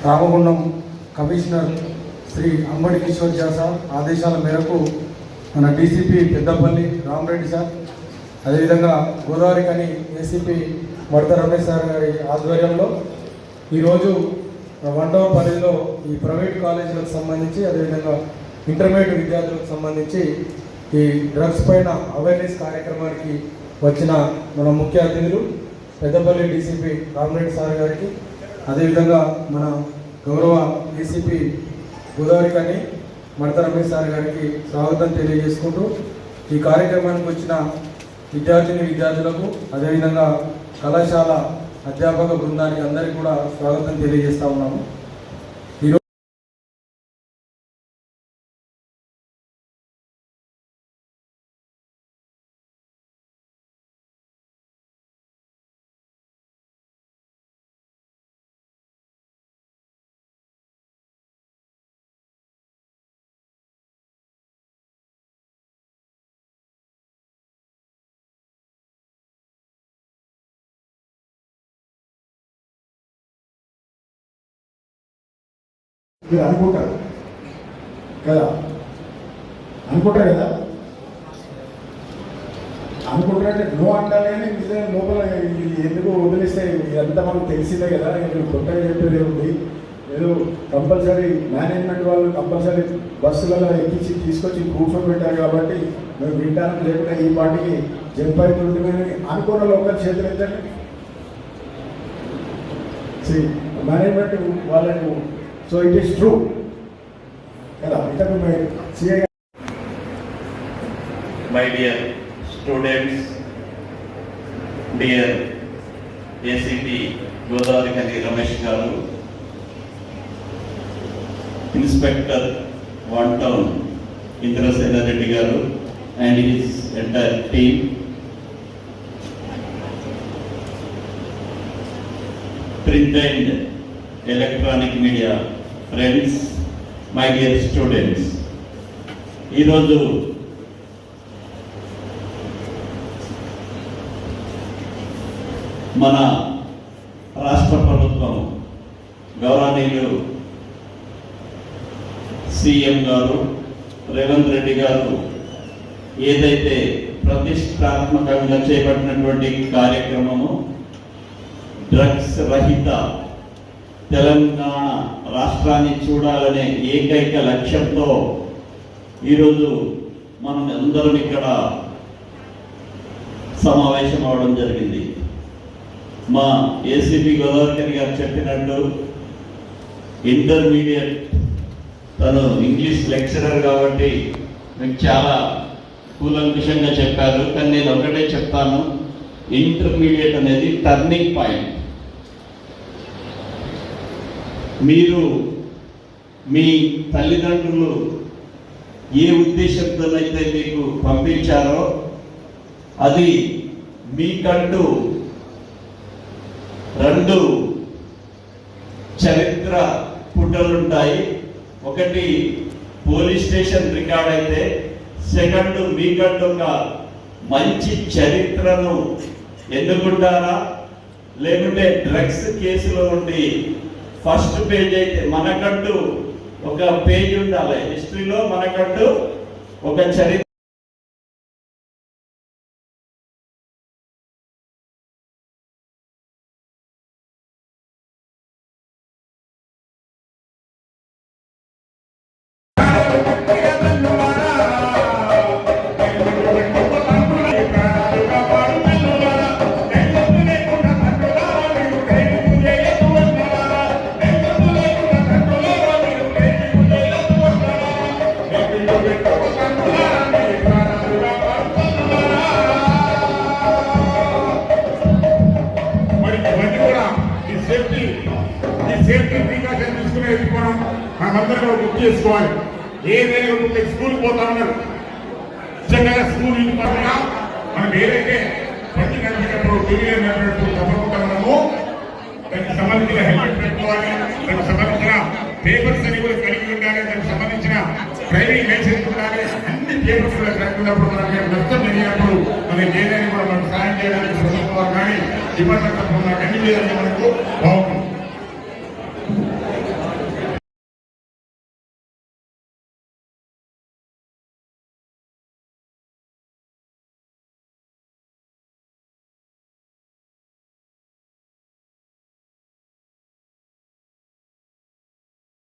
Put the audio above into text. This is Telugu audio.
రామగుండం కమిషనర్ శ్రీ అంబడి కిషోర్ ఝా సార్ ఆదేశాల మేరకు మన డీసీపీ పెద్దపల్లి రామరెడ్డి సార్, అదేవిధంగా గోదావరి కని ఏసీపీ మడత రమేష్ సార్ గారి ఆధ్వర్యంలో ఈరోజు 1 టౌన్ పరిధిలో ఈ ప్రైవేట్ కాలేజీలకు సంబంధించి అదేవిధంగా ఇంటర్మీడియట్ విద్యార్థులకు సంబంధించి ఈ డ్రగ్స్ పైన అవేర్నెస్ కార్యక్రమానికి వచ్చిన మన ముఖ్య అతిథులు పెద్దపల్లి డీసీపీ రామరెడ్డి సార్ గారికి, అదేవిధంగా మన గౌరవ ఏసీపీ గోదావరి కని మడత రమేష్ సార్ గారికి స్వాగతం తెలియజేసుకుంటూ ఈ కార్యక్రమానికి వచ్చిన విద్యార్థులకు అదేవిధంగా కళాశాల అధ్యాపక బృందానికి అందరికీ కూడా స్వాగతం తెలియజేస్తా ఉన్నాము. మీరు అనుకుంటారు కదా, అనుకుంటారంటే నో అంటారు కానీ లోపల ఎందుకు వదిలేస్తే ఇదంతా మనకు తెలిసిందే కదా. మీరు కొత్తగా చెప్పేది ఉంది, ఏదో కంపల్సరీ మేనేజ్మెంట్ వాళ్ళు కంపల్సరీ బస్సులలో ఎక్కించి తీసుకొచ్చి కూర్చొని పెట్టారు కాబట్టి మేము వింటాను, లేకుండా ఈ పార్టీకి జంప్ అవుతుంటుందని అనుకున్న లోకల్ చేతులు ఎత్తండి. మేనేజ్మెంట్ వాళ్ళకు సో ఇట్ ఈస్ ట్రూ కదా. My dear students, dear ACP Godavari కని రమేష్ గారు, ఇన్స్పెక్టర్ 1 టౌన్ ఇంద్రసేన రెడ్డి గారు and his entire team, print and electronic media friends, my dear students, ఈరోజు మన రాష్ట్ర ప్రభుత్వం గౌరవనీయులు సీఎం గారు రేవంత్ రెడ్డి గారు ఏదైతే ప్రతిష్టాత్మకంగా చేపట్టినటువంటి కార్యక్రమము డ్రగ్స్ రహిత తెలంగాణ రాష్ట్రాన్ని చూడాలనే ఏకైక లక్ష్యంతో ఈరోజు మనం అందరం ఇక్కడ సమావేశం అవడం జరిగింది. మా ఏసీపీ గోదావరి కని గారు చెప్పినట్టు ఇంటర్మీడియట్, తను ఇంగ్లీష్ లెక్చరర్ కాబట్టి మీకు చాలా కూలంకుషంగా చెప్పారు. కానీ నేను ఒకటే చెప్తాను, ఇంటర్మీడియట్ అనేది టర్నింగ్ పాయింట్. మీరు మీ తల్లిదండ్రులు ఏ ఉద్దేశంతోనైతే మీకు పంపించారో అది మీకంటూ 2 చరిత్ర పుటలుంటాయి. ఒకటి పోలీస్ స్టేషన్ రికార్డ్ అయితే, సెకండ్ మీకంటూ ఒక మంచి చరిత్రను ఎన్నుకుంటారా, లేకుంటే డ్రగ్స్ కేసులో ఉండి ఫస్ట్ పేజ్ అయితే మనకంటూ ఒక పేజ్ ఉండాలి, హిస్టరీలో మనకంటూ ఒక చరిత్ర. సేఫ్టీ ప్రికాషన్ తీసుకునేది మనమందరం గుర్తు చేసుకోవాలి. ఏదైనా స్కూల్కి పోతా ఉన్నారు, నిజంగా స్కూల్ మనం ఏదైతే పట్టి కనిపించినప్పుడు టీవీలో నడిపినప్పుడు తప్పకుండా మనము దానికి సంబంధించిన హెల్మెట్ పెట్టుకోవాలి, దానికి సంబంధించిన పేపర్స్ అని కూడా కలిగి ఉండాలి, దానికి సంబంధించిన డ్రైవింగ్ లైసెన్స్ ఉండాలి. అన్ని పేపర్స్ కూడా కలిగి ఉన్నప్పుడు మనకి నష్టం జరిగినప్పుడు మనకి ఏదైనా కూడా మనకు సాయం చేయడానికి ప్రభుత్వం కానీ డిపార్ట్మెంట్ అన్ని విధాలుగా మనకు బాగుంటుంది.